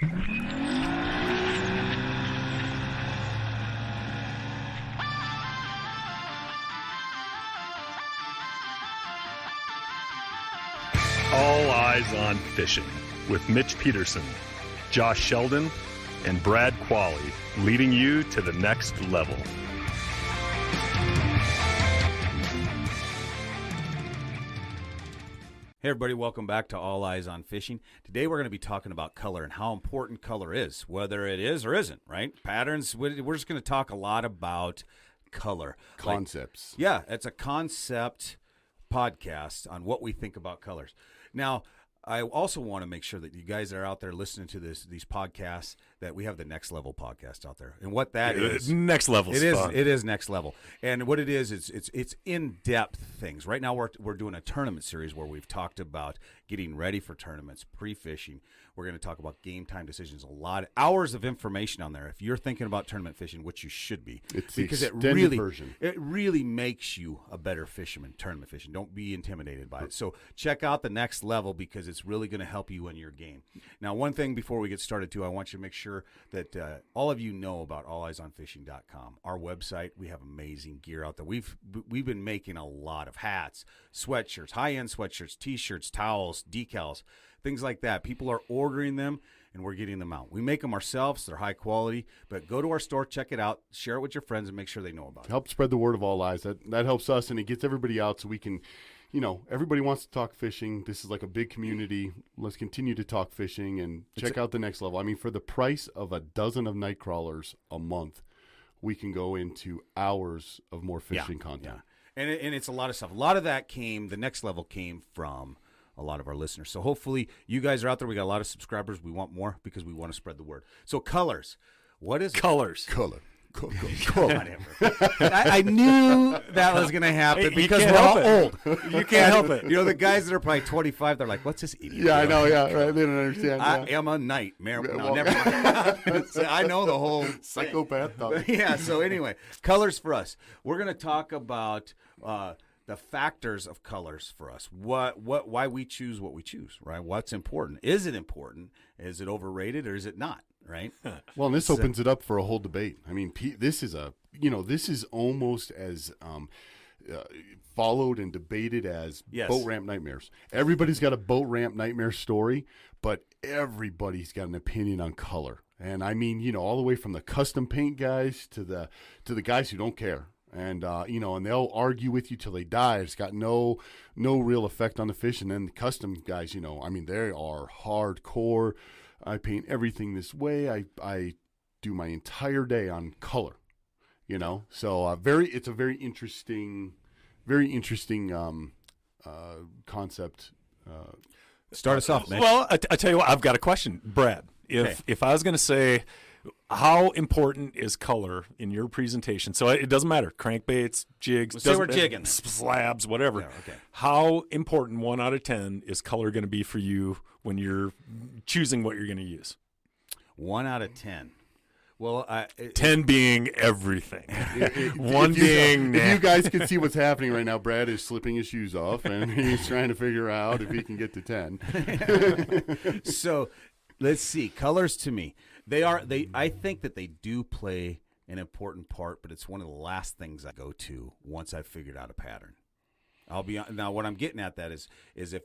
All Eyes on Fishing with Mitch Peterson, Josh Sheldon, and Brad Qualley, leading you to the next level. Hey everybody, welcome back to All Eyes on Fishing. Today we're going to be talking about color and how important color is, whether it is or isn't, right? Patterns, we're just going to talk a lot about color. Concepts. It's a concept podcast on what we think about colors. Now, I also want to make sure that you guys that are out there listening to these podcasts, that we have the Next Level podcast out there. And what that is, next level is fun. It is next level. And what it is, it's in-depth things. Right now we're doing a tournament series where we've talked about getting ready for tournaments, pre-fishing. We're going to talk about game time decisions. A lot of hours of information on there. If you're thinking about tournament fishing, which you should be, it's because the extended version. It really makes you a better fisherman. Tournament fishing. Don't be intimidated by it. So check out the Next Level because it's really going to help you in your game. Now, one thing before we get started too, I want you to make sure that all of you know about alleyesonfishing.com. Our website. We have amazing gear out there. We've been making a lot of hats, sweatshirts, high-end sweatshirts, T-shirts, towels, decals, things like that. People are ordering them, and we're getting them out. We make them ourselves. They're high quality, but go to our store, check it out, share it with your friends, and make sure they know about it. Help spread the word of All Eyes. That helps us, and it gets everybody out so we can, everybody wants to talk fishing. This is like a big community. Let's continue to talk fishing and check out the Next Level. I mean, for the price of a dozen of night crawlers a month, we can go into hours of more fishing content. Yeah. And it's a lot of stuff. A lot of that the Next Level came from a lot of our listeners. So hopefully you guys are out there. We got a lot of subscribers. We want more because we want to spread the word. So colors. What is colors? Color. I knew that was going to happen because we're all old. You can't help it. The guys that are probably 25, they're like, what's this idiot? Yeah, I know. Yeah, right. They don't understand. I am a nightmare. No, never mind. I know the whole psychopath. Yeah. So anyway, colors for us. We're going to talk about the factors of colors for us. Why we choose what we choose, right? What's important? Is it important? Is it overrated or is it not? Right. Well, and this opens it up for a whole debate. I mean, this is this is almost as followed and debated as boat ramp nightmares. Everybody's got a boat ramp nightmare story, but everybody's got an opinion on color. And I mean, all the way from the custom paint guys to the guys who don't care. And and they'll argue with you till they die. It's got no real effect on the fish. And then the custom guys, I mean, they are hardcore. I paint everything this way. I do my entire day on color, So it's a very interesting concept. Start us off, Mitch. Well, I tell you what, I've got a question, Brad. If I was going to say, how important is color in your presentation? So it doesn't matter, crankbaits, jigs, say we're jigging, slabs, whatever. Yeah, okay. How important 1 out of 10 is color going to be for you when you're choosing what you're going to use? 1 out of 10. Well, 10 being everything. 1 being. If you guys can see what's happening right now, Brad is slipping his shoes off and he's trying to figure out if he can get to 10. So let's see. Colors to me. I think that they do play an important part, but it's one of the last things I go to once I've figured out a pattern. Now what I'm getting at that is if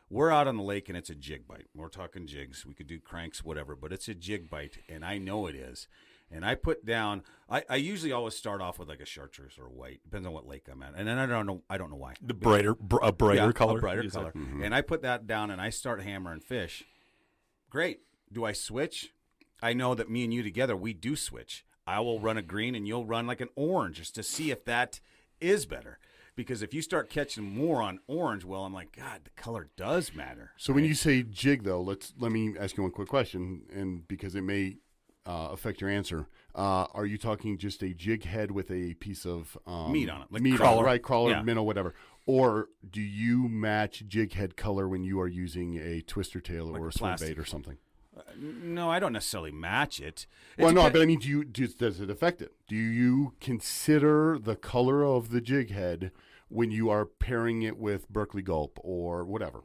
we're out on the lake and it's a jig bite. We're talking jigs. We could do cranks, whatever, but it's a jig bite, and I know it is. And I put down. I usually always start off with like a chartreuse or a white, depends on what lake I'm at, and then I don't know why. A brighter color. A brighter color. Mm-hmm. And I put that down and I start hammering fish. Great. Do I switch? I know that me and you together, we do switch. I will run a green and you'll run like an orange just to see if that is better. Because if you start catching more on orange, well, I'm like, God, the color does matter. So when you say jig, though, let me ask you one quick question, and because it may affect your answer. Are you talking just a jig head with a piece of meat on it, like meat crawler, right? Crawler, minnow, whatever. Or do you match jig head color when you are using a twister tail or a swim bait or something? No, I don't necessarily match it. Well, no, but I mean, does it affect it? Do you consider the color of the jig head when you are pairing it with Berkeley Gulp or whatever?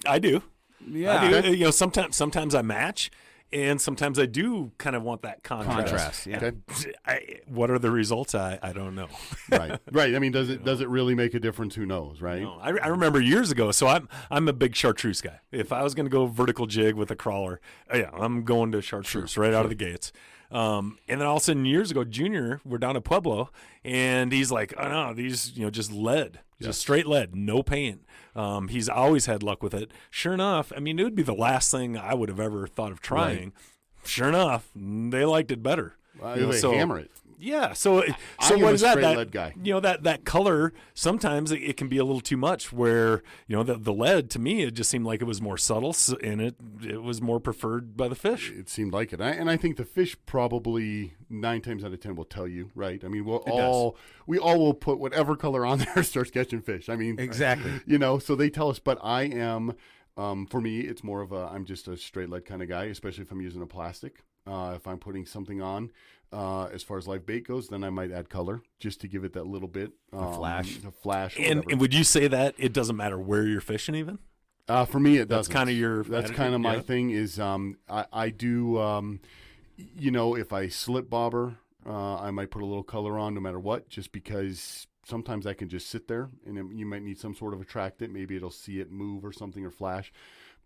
I do. Yeah. I do. Sometimes I match, and sometimes I do kind of want that contrast. Yeah. Okay. What are the results? I don't know. Right. I mean, does it really make a difference? Who knows, right? No, I remember years ago. So I'm a big chartreuse guy. If I was going to go vertical jig with a crawler, yeah, I'm going to chartreuse out of the gates. And then all of a sudden, years ago, Junior, we're down at Pueblo, and he's like, "Oh no, these just lead, just straight lead, no paint." He's always had luck with it. Sure enough, I mean, it would be the last thing I would have ever thought of trying. Right. Sure enough, they liked it better. They hammer it. Yeah, so what is that? That guy. That color, sometimes it can be a little too much. Where the lead, to me, it just seemed like it was more subtle, and it was more preferred by the fish. It seemed like it, and I think the fish probably 9 times out of 10 will tell you, right? I mean, we all will put whatever color on there starts catching fish. I mean, exactly. So they tell us, but I am. For me, it's more of I'm just a straight lead kind of guy, especially if I'm using a plastic. If I'm putting something on, as far as live bait goes, then I might add color just to give it that little bit. A flash. And would you say that it doesn't matter where you're fishing even? For me, it doesn't. That's kind of my thing is I do, if I slip bobber, I might put a little color on no matter what, just because sometimes I can just sit there and you might need some sort of attractant. Maybe it'll see it move or something or flash.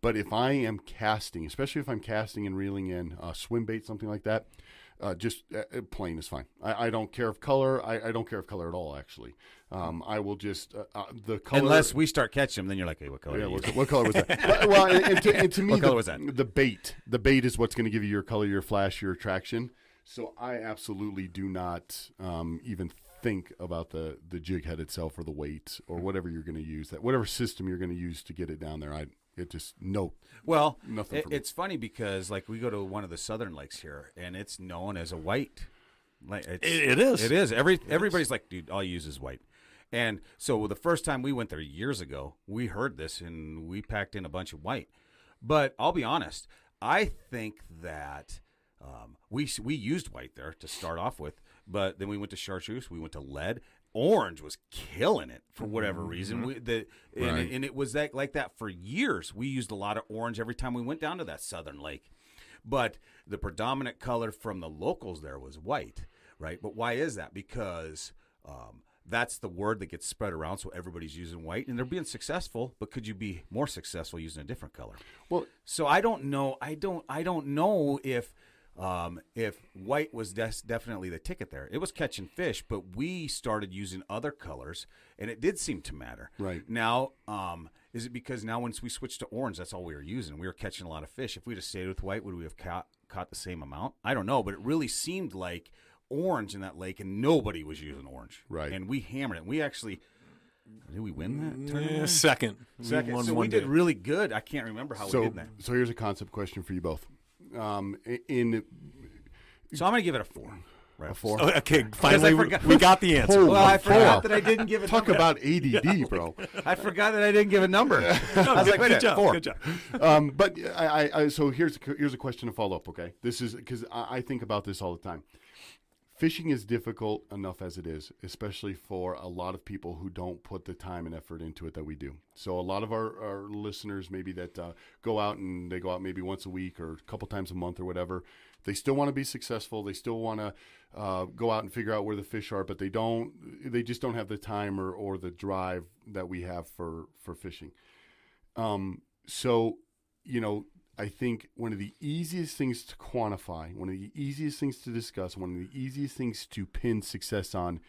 But if I am casting, especially if I'm casting and reeling in swim bait, something like that, just plain is fine. I don't care of color. I don't care of color at all, actually. I will just the color. Unless we start catching them, then you're like, hey, what color? Yeah, what color was that? Well, and to me, what color was that? The bait is what's going to give you your color, your flash, your attraction. So I absolutely do not even think about the jig head itself or the weight or whatever you're going to use, whatever system you're going to use to get it down there. Nothing. It's funny because like we go to one of the southern lakes here, and it's known as a white. It is. It is. Everybody's like, dude, all you use is white. And so the first time we went there years ago, we heard this and we packed in a bunch of white. But I'll be honest, I think that we used white there to start off with, but then we went to chartreuse, we went to lead. Orange was killing it for whatever reason. And it was like that for years. We used a lot of orange every time we went down to that southern lake. But the predominant color from the locals there was white, right? But why is that? Because that's the word that gets spread around, so everybody's using white, and they're being successful. But could you be more successful using a different color? Well, so I don't know. I don't know if white was definitely the ticket there. It was catching fish, but we started using other colors, and it did seem to matter. Right. Now, is it because now once we switched to orange, that's all we were using? We were catching a lot of fish. If we just stayed with white, would we have caught the same amount? I don't know, but it really seemed like orange in that lake, and nobody was using orange. Right. And we hammered it. We actually... Did we win that tournament? Second. So we did really good. I can't remember how we did that. So here's a concept question for you both. So I'm going to give it a 4. Right? A 4? Oh, okay, finally we got the answer. Well, I forgot that I didn't give a Talk number. about ADD, bro. I forgot that I didn't give a number. I was like, wait, good job. 4. Good job. But so here's a question to follow up, okay? This is because I think about this all the time. Fishing is difficult enough as it is, especially for a lot of people who don't put the time and effort into it that we do. So a lot of our listeners maybe that go out maybe once a week or a couple times a month or whatever. They still want to be successful. They still want to go out and figure out where the fish are, but they just don't have the time or the drive that we have for fishing. So, I think one of the easiest things to quantify, one of the easiest things to discuss, one of the easiest things to pin success on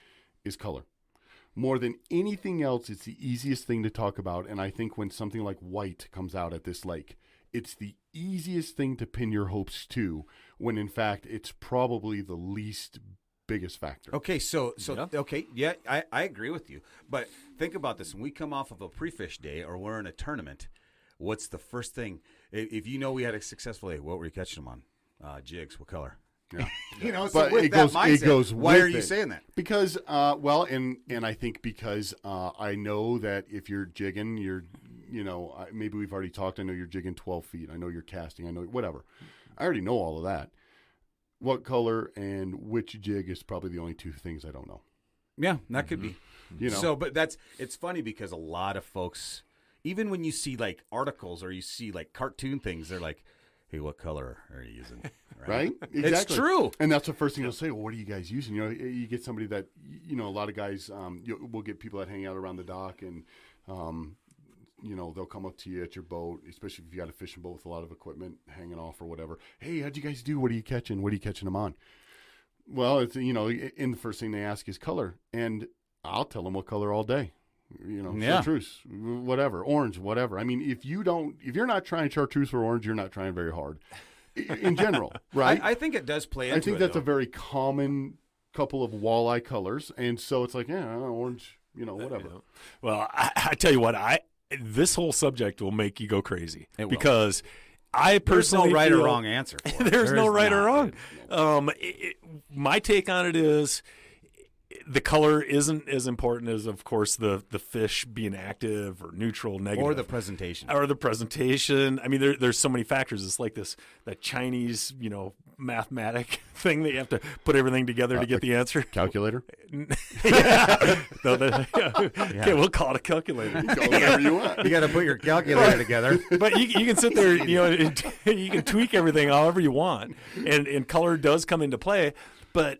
is color. More than anything else, it's the easiest thing to talk about. And I think when something like white comes out at this lake, it's the easiest thing to pin your hopes to, when in fact it's probably the least biggest factor. Okay, I agree with you. But think about this. When we come off of a pre-fish day or we're in a tournament, what's the first thing? If we had a successful day, what were you catching them on? Jigs. What color? Yeah. So but with it that goes, mindset, it goes why with are you it. saying that? Because, and I think because I know that if you're jigging, maybe we've already talked. I know you're jigging 12 feet. I know you're casting. I know whatever. I already know all of that. What color and which jig is probably the only two things I don't know. Yeah, that could be. So, but it's funny because a lot of folks, even when you see like articles or you see like cartoon things, they're like, hey, what color are you using? Right? Exactly. It's true. And that's the first thing they'll say. Well, what are you guys using? You know, you get somebody that, you know, a lot of guys, we'll get people that hang out around the dock and, you know, they'll come up to you at your boat, especially if you got a fishing boat with a lot of equipment hanging off or whatever. Hey, how'd you guys do? What are you catching? What are you catching them on? Well, it's, you know, and the first thing they ask is color. And I'll tell them what color all day. You know, chartreuse, whatever, orange, whatever. I mean, if you're not trying chartreuse or orange, you're not trying very hard. In general, right? I think it does play into it. I think that's a very common couple of walleye colors, and so it's like, yeah, orange, you know, whatever. Well, I tell you what, this whole subject will make you go crazy because I There's personally no right feel or wrong answer. For it. there's no right or wrong. My take on it is, the color isn't as important as, of course, the fish being active or neutral, negative, or the presentation. I mean, there's so many factors. It's like that Chinese, you know, mathematic thing that you have to put everything together to get the answer. Calculator. Yeah. Okay, we'll call it a calculator. Call it whatever you want. You got to put your calculator together. But you can sit there, you know, you can tweak everything however you want, and color does come into play, but.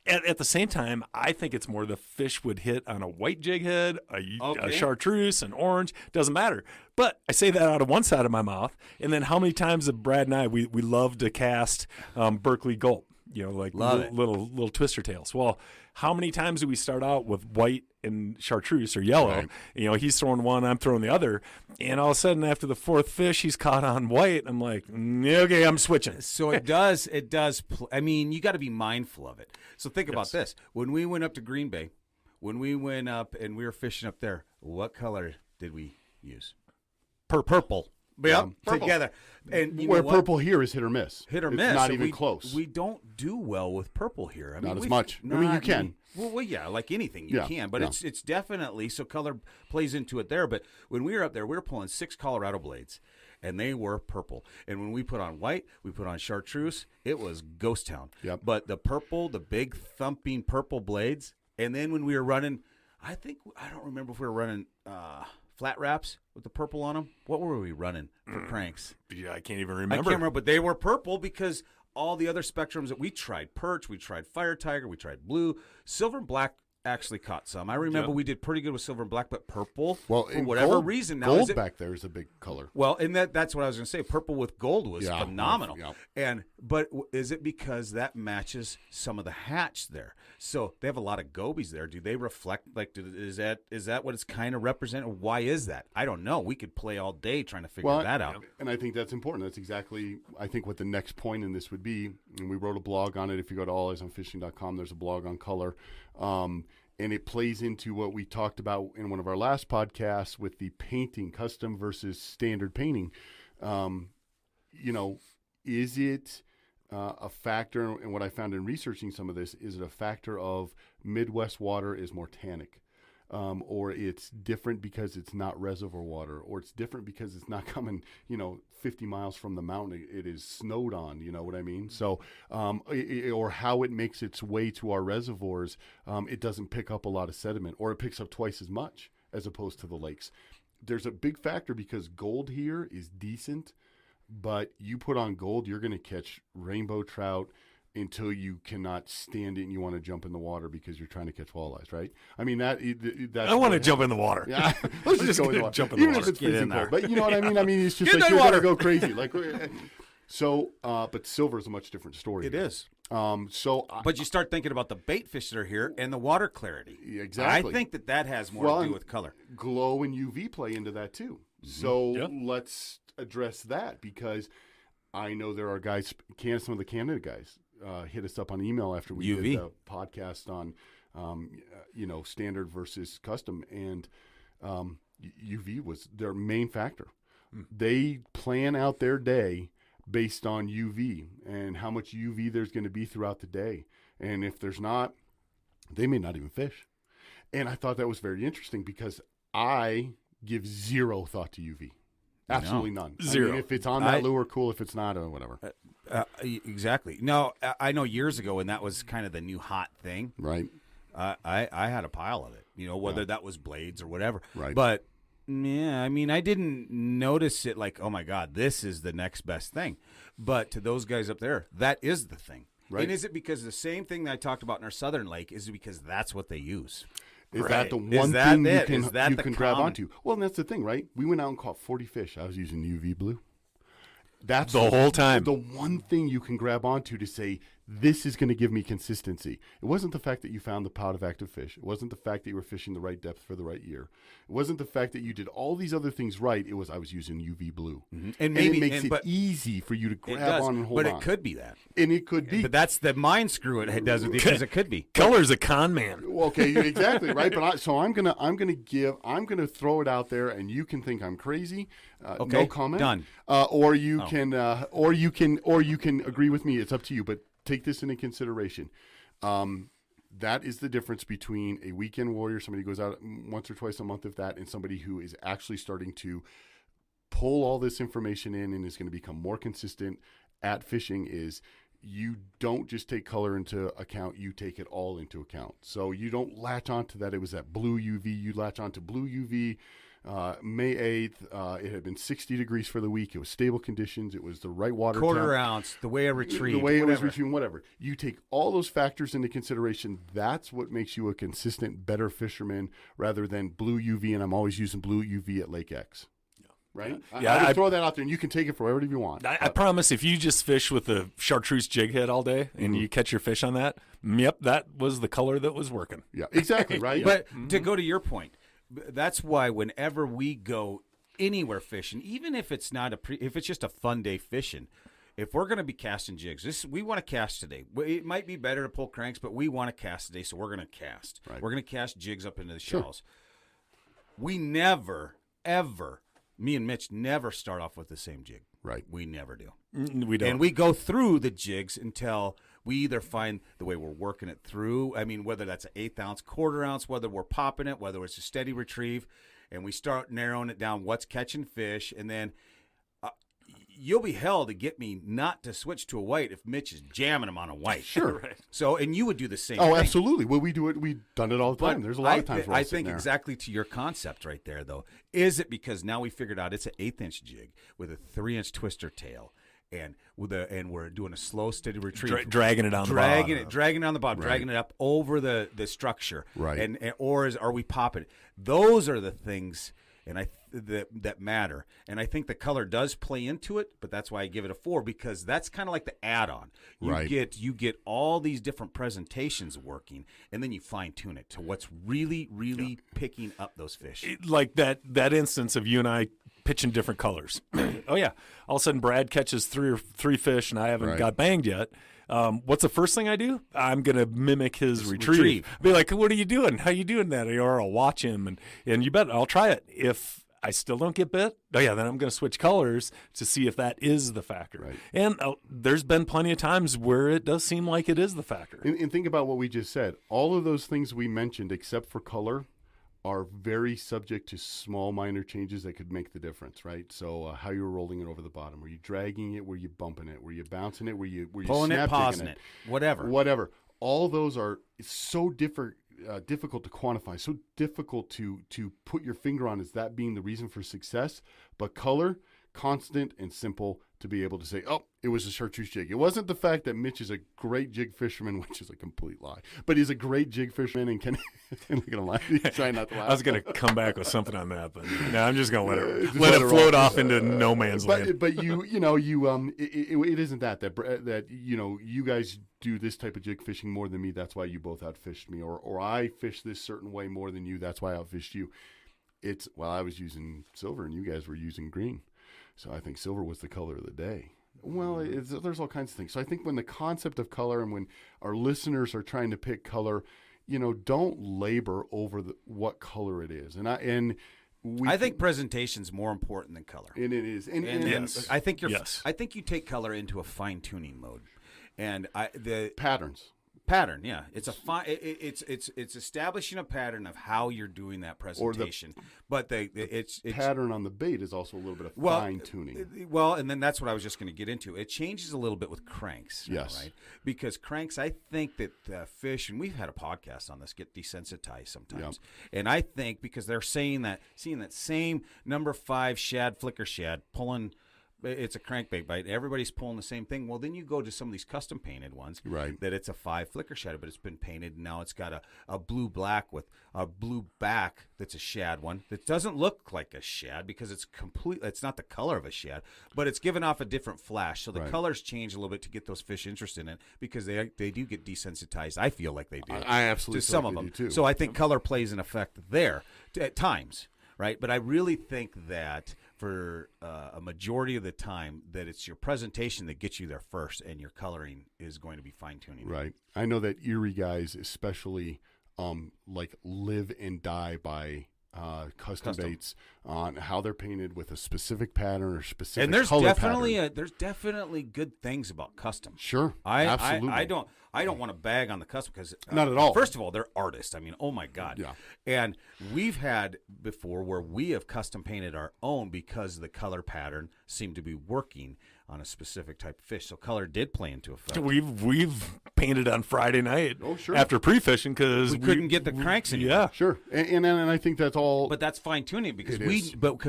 At the same time, I think it's more the fish would hit on a white jig head, a chartreuse, an orange, doesn't matter. But I say that out of one side of my mouth, and then how many times have Brad and I, we love to cast Berkeley gulp, you know, like little twister tails. Well, how many times do we start out with white and chartreuse or yellow? Right. You know, he's throwing one, I'm throwing the other, and all of a sudden after the fourth fish, he's caught on white. I'm like, okay, I'm switching. So it does. I mean, you got to be mindful of it. So think about this. When we went up to Green Bay, when we went up and we were fishing up there, what color did we use? Purple. Yep, together. And you where purple here is hit or miss. Hit or it's miss. Not so even close. We don't do well with purple here. I mean, not as much. I mean, you can. Well, yeah, like anything, you can. But it's definitely, so color plays into it there. But when we were up there, we were pulling 6 Colorado blades, and they were purple. And when we put on white, we put on chartreuse, it was ghost town. Yep. But the purple, the big thumping purple blades, and then when we were running, I don't remember if we were running flat wraps with the purple on them. What were we running for cranks? Yeah, I can't even remember. I can't remember, but they were purple because all the other spectrums that we tried, perch, we tried fire tiger, we tried blue, silver and black actually caught some. I remember we did pretty good with silver and black, but purple, for whatever reason. Now, gold back there is a big color. Well, and that's what I was going to say. Purple with gold was phenomenal. Yeah. But is it because that matches some of the hatch there? So they have a lot of gobies there. Do they reflect, like, is that what it's kind of representing? Why is that? I don't know. We could play all day trying to figure that out. And I think that's important. That's exactly, I think, what the next point in this would be. And we wrote a blog on it. If you go to alliesonfishing.com, there's a blog on color. And it plays into what we talked about in one of our last podcasts with the painting, custom versus standard painting. You know, is it a factor, and what I found in researching some of this, is it a factor of Midwest water is more tannic? Or it's different because it's not reservoir water, or it's different because it's not coming, 50 miles from the mountain. It is snowed on, you know what I mean? So, or how it makes its way to our reservoirs, it doesn't pick up a lot of sediment, or it picks up twice as much as opposed to the lakes. There's a big factor because gold here is decent, but you put on gold, you're going to catch rainbow trout until you cannot stand it and you want to jump in the water because you're trying to catch walleyes, right? I mean, that's I want to jump in the water. Yeah, let's just go in the water. Jump in the Even water. if it's freezing cold. But you know what I mean? I mean, it's just Get like in you're the going to water. go crazy. Like, so, but silver is a much different story. It is. But you start thinking about the bait fish that are here and the water clarity. Exactly. I think that has more to do with color. Glow and UV play into that too. Mm-hmm. So let's address that, because I know there are guys, some of the Canada guys, hit us up on email after we did the podcast on, standard versus custom, and UV was their main factor. They plan out their day based on UV and how much UV there's going to be throughout the day. And if there's not, they may not even fish. And I thought that was very interesting because I give zero thought to UV. Absolutely none. Zero. I mean, if it's on that lure, cool. If it's not, whatever. Exactly. No, I know years ago when that was kind of the new hot thing. Right. I had a pile of it, whether that was blades or whatever. Right. But Yeah, I mean, I didn't notice it like, oh my God, this is the next best thing. But to those guys up there, that is the thing. Right. And is it because the same thing that I talked about in our Southern Lake is it because that's what they use? Is that the one thing you can grab onto? Well, and that's the thing, right? We went out and caught 40 fish. I was using UV blue. That's the whole time. The one thing you can grab onto to say, this is going to give me consistency. It wasn't the fact that you found the pot of active fish. It wasn't the fact that you were fishing the right depth for the right year. It wasn't the fact that you did all these other things right. It was I was using UV blue. Mm-hmm. And it makes it easy for you to grab on and hold on. But it could be that. And it could be. But that's the mind screw it does with you because it could be. Color's a con man. Okay, exactly, right? But I'm gonna throw it out there, and you can think I'm crazy. Okay, no comment. Done. Or you can agree with me. It's up to you. But take this into consideration. That is the difference between a weekend warrior, somebody who goes out once or twice a month, if that, and somebody who is actually starting to pull all this information in and is going to become more consistent at fishing. Is you don't just take color into account, you take it all into account. So you don't latch onto that. It was that blue UV. You latch onto blue UV. May 8th, it had been 60 degrees for the week. It was stable conditions. It was the right water quarter ounce, the way it retrieved. The way it was retrieving, whatever. You take all those factors into consideration. That's what makes you a consistent, better fisherman rather than blue UV, and I'm always using blue UV at Lake X. Right? Yeah, I throw that out there, and you can take it for whatever you want. I promise if you just fish with a chartreuse jig head all day and you catch your fish on that, yep, that was the color that was working. Yeah, exactly, right? But to go to your point, that's why whenever we go anywhere fishing, even if it's not if it's just a fun day fishing, if we're going to be casting jigs, we want to cast today. It might be better to pull cranks, but we want to cast today, so we're going to cast. Right. We're going to cast jigs up into the shells. We never, ever, me and Mitch never start off with the same jig. Right. We never do. We don't. And we go through the jigs until we either find the way we're working it through. I mean, whether that's an 1/8 ounce, quarter ounce, whether we're popping it, whether it's a steady retrieve, and we start narrowing it down what's catching fish. And then you'll be hell to get me not to switch to a white if Mitch is jamming him on a white. Sure. Right. So, and you would do the same thing. thing. Absolutely. Well, we do it. We've done it all the time. There's a lot of times where I think there. exactly to your concept right there, though. Is it because now we figured out it's an 1/8 inch jig with a 3-inch twister tail, and we're doing a slow, steady retrieve, dragging it on the bottom, dragging it on the bottom, dragging it up over the structure, right? Are we popping it? Those are the things, and that matter. And I think the color does play into it, but that's why I give it a 4 because that's kind of like the add-on. You get all these different presentations working, and then you fine tune it to what's really, really picking up those fish. Like that instance of you and I pitching different colors. Oh yeah, all of a sudden Brad catches three fish, and I haven't got banged yet. What's the first thing I do? I'm gonna mimic his retrieve. Be like, "What are you doing? How you doing that?" Or I'll watch him, and you bet I'll try it. If I still don't get bit, then I'm gonna switch colors to see if that is the factor. Right. And there's been plenty of times where it does seem like it is the factor. And think about what we just said. All of those things we mentioned, except for color, are very subject to small minor changes that could make the difference, right? So how you're rolling it over the bottom. Were you dragging it? Were you bumping it? Were you bouncing it? Were you pulling it, pausing it? Whatever. All those are so difficult to quantify, so difficult to put your finger on as that being the reason for success. But color, constant and simple to be able to say, oh, it was a chartreuse jig. It wasn't the fact that Mitch is a great jig fisherman, which is a complete lie, but he's a great jig fisherman and can look at him laugh. He's trying not to laugh. I was going to come back with something on that, but no, I'm just going to let it float off into no man's land. But it isn't that you guys do this type of jig fishing more than me. That's why you both outfished me, or I fish this certain way more than you. That's why I outfished you. I was using silver and you guys were using green. So I think silver was the color of the day. Well, there's all kinds of things. So I think when the concept of color and when our listeners are trying to pick color, don't labor over what color it is. I think presentation's more important than color. And it is. And yes. I think you take color into a fine tuning mode. And the patterns. Pattern, yeah. It's it's establishing a pattern of how you're doing that presentation. But it's pattern on the bait is also a little bit of fine tuning. Well, and then that's what I was just going to get into. It changes a little bit with cranks. Yes. Right? Because cranks, I think that fish, and we've had a podcast on this, get desensitized sometimes. Yep. And I think because they're seeing that same number 5 shad, flicker shad, pulling. It's a crankbait bite. Everybody's pulling the same thing. Well, then you go to some of these custom painted ones. Right. That it's a 5 flicker shad, but it's been painted. And now it's got a blue black with a blue back that's a shad one. That doesn't look like a shad because it's not the color of a shad, but it's given off a different flash. So the colors change a little bit to get those fish interested in it because they do get desensitized. I feel like they do. I absolutely to some of them. do too. So I think color plays an effect there at times. Right. But I really think that for a majority of the time that it's your presentation that gets you there first and your coloring is going to be fine-tuning. Right. I know that Erie guys especially like live and die by custom baits on how they're painted with a specific pattern or specific and there's color definitely pattern. There's definitely good things about custom. Sure. Absolutely. I don't want to bag on the custom because not at all. First of all, they're artists. I mean, oh my God. Yeah. And we've had before where we have custom painted our own because the color pattern seemed to be working on a specific type of fish. So color did play into effect. We've painted on Friday night after pre-fishing because we couldn't get the cranks anymore. Yeah, sure. And I think that's all. But that's fine tuning because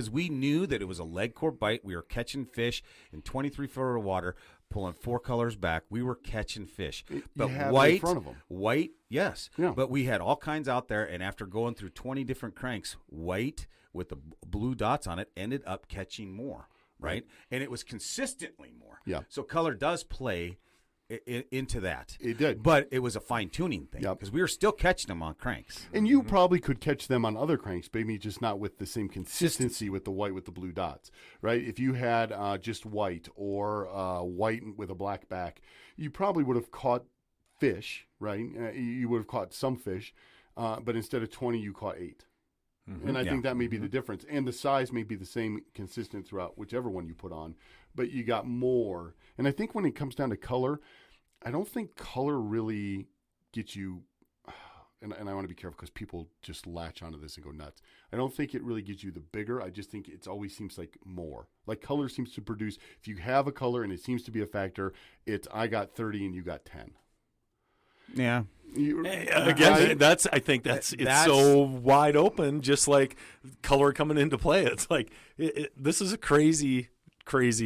we knew that it was a leg core bite. We were catching fish in 23 foot of water, pulling 4 colors back. We were catching fish. But white, in front of them. White, yes. Yeah. But we had all kinds out there, and after going through 20 different cranks, white with the blue dots on it ended up catching more. Right? And it was consistently more. Yeah. So color does play into that. It did. But it was a fine-tuning thing because we were still catching them on cranks. And you probably could catch them on other cranks, maybe just not with the same consistency with the white with the blue dots, right? If you had just white or white with a black back, you probably would have caught fish, right? You would have caught some fish, but instead of 20, you caught 8. Mm-hmm. And I think that may be the difference. And the size may be the same consistent throughout whichever one you put on, but you got more. And I think when it comes down to color, I don't think color really gets you, and I want to be careful because people just latch onto this and go nuts. I don't think it really gets you the bigger. I just think it always seems like more. Like color seems to produce, if you have a color and it seems to be a factor, it's I got 30 and you got 10. Yeah. Again, I think that's so wide open, just like color coming into play. It's like this is a crazy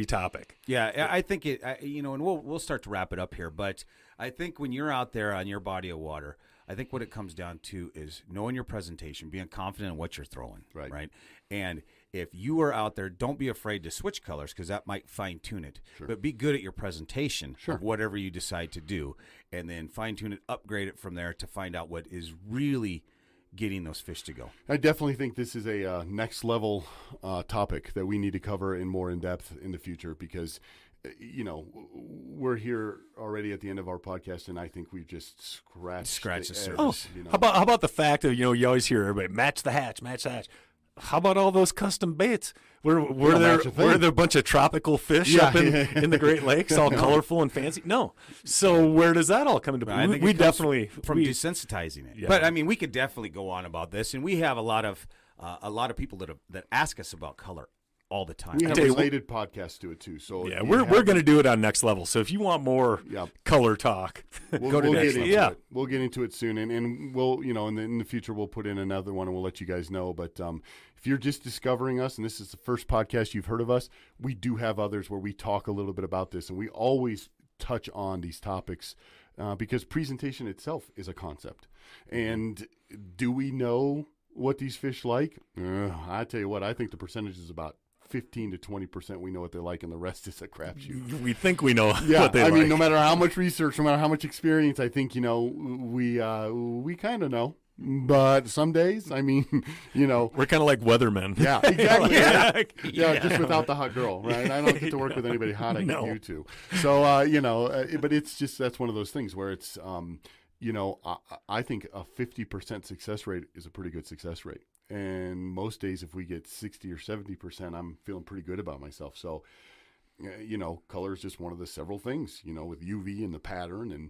topic. Yeah, I think and we'll start to wrap it up here. But I think when you're out there on your body of water, I think what it comes down to is knowing your presentation, being confident in what you're throwing. Right. And if you are out there, don't be afraid to switch colors because that might fine tune it. Sure. But be good at your presentation of whatever you decide to do, and then fine tune it, upgrade it from there to find out what is really getting those fish to go. I definitely think this is a next level topic that we need to cover in more in depth in the future because we're here already at the end of our podcast, and I think we've just scratched the surface. How about the fact that you always hear everybody match the hatch. How about all those custom baits? Were there a bunch of tropical fish up in the Great Lakes, all colorful and fancy? No. So where does that all come into play? We definitely from desensitizing it. Yeah. But I mean, we could definitely go on about this, and we have a lot of people that ask us about color all the time. We have related podcasts to it too. So yeah, we're going to do it on Next Level. So if you want more color talk, we'll get into it. We'll get into it soon, and we'll in the future we'll put in another one and we'll let you guys know. But if you're just discovering us and this is the first podcast you've heard of us, we do have others where we talk a little bit about this, and we always touch on these topics because presentation itself is a concept. And do we know what these fish like? I tell you what, I think the percentage is about 15 to 20% we know what they like, and the rest is a crapshoot. We think we know what they like. I mean, no like. matter how much research, no matter how much experience, I think, we kind of know. But some days, I mean, we're kind of like weathermen. Yeah, exactly. Just without the hot girl, right? I don't get to work with anybody hot. I get you too. So, but it's just that's one of those things where it's, I think a 50% success rate is a pretty good success rate. And most days, if we get 60 or 70%, I'm feeling pretty good about myself. So, color is just one of the several things, with UV and the pattern and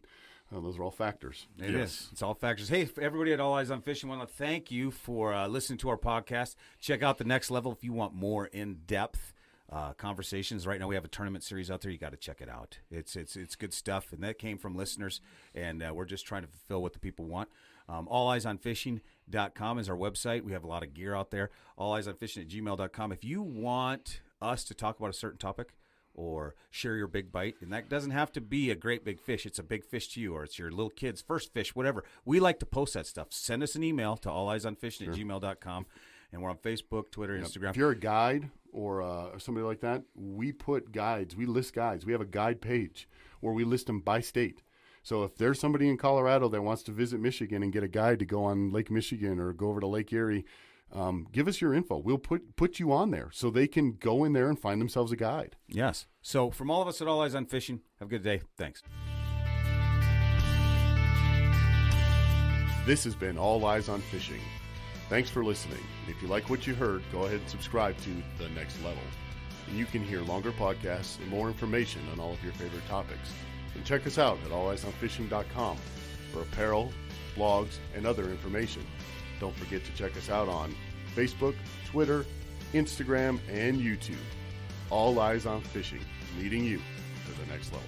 Oh, those are all factors. It is. It's all factors. Hey, for everybody at All Eyes on Fishing, I want to thank you for listening to our podcast. Check out the next level if you want more in-depth conversations. Right now we have a tournament series out there. You got to check it out. It's good stuff, and that came from listeners, and we're just trying to fulfill what the people want. AllEyesOnFishing.com is our website. We have a lot of gear out there. AllEyesOnFishing@gmail.com. If you want us to talk about a certain topic or share your big bite, and that doesn't have to be a great big fish. It's a big fish to you, or it's your little kid's first fish, whatever. We like to post that stuff. Send us an email to alleyesonfishing@gmail.com, and we're on Facebook, Twitter, Instagram. If you're a guide or somebody like that, we put guides. We list guides. We have a guide page where we list them by state. So if there's somebody in Colorado that wants to visit Michigan and get a guide to go on Lake Michigan or go over to Lake Erie, give us your info. We'll put you on there so they can go in there and find themselves a guide. Yes. So from all of us at All Eyes on Fishing, have a good day. Thanks. This has been All Eyes on Fishing. Thanks for listening. If you like what you heard, go ahead and subscribe to The Next Level. And you can hear longer podcasts and more information on all of your favorite topics. And check us out at alleyesonfishing.com for apparel, blogs, and other information. Don't forget to check us out on Facebook, Twitter, Instagram, and YouTube. All Eyes on Fishing, leading you to the next level.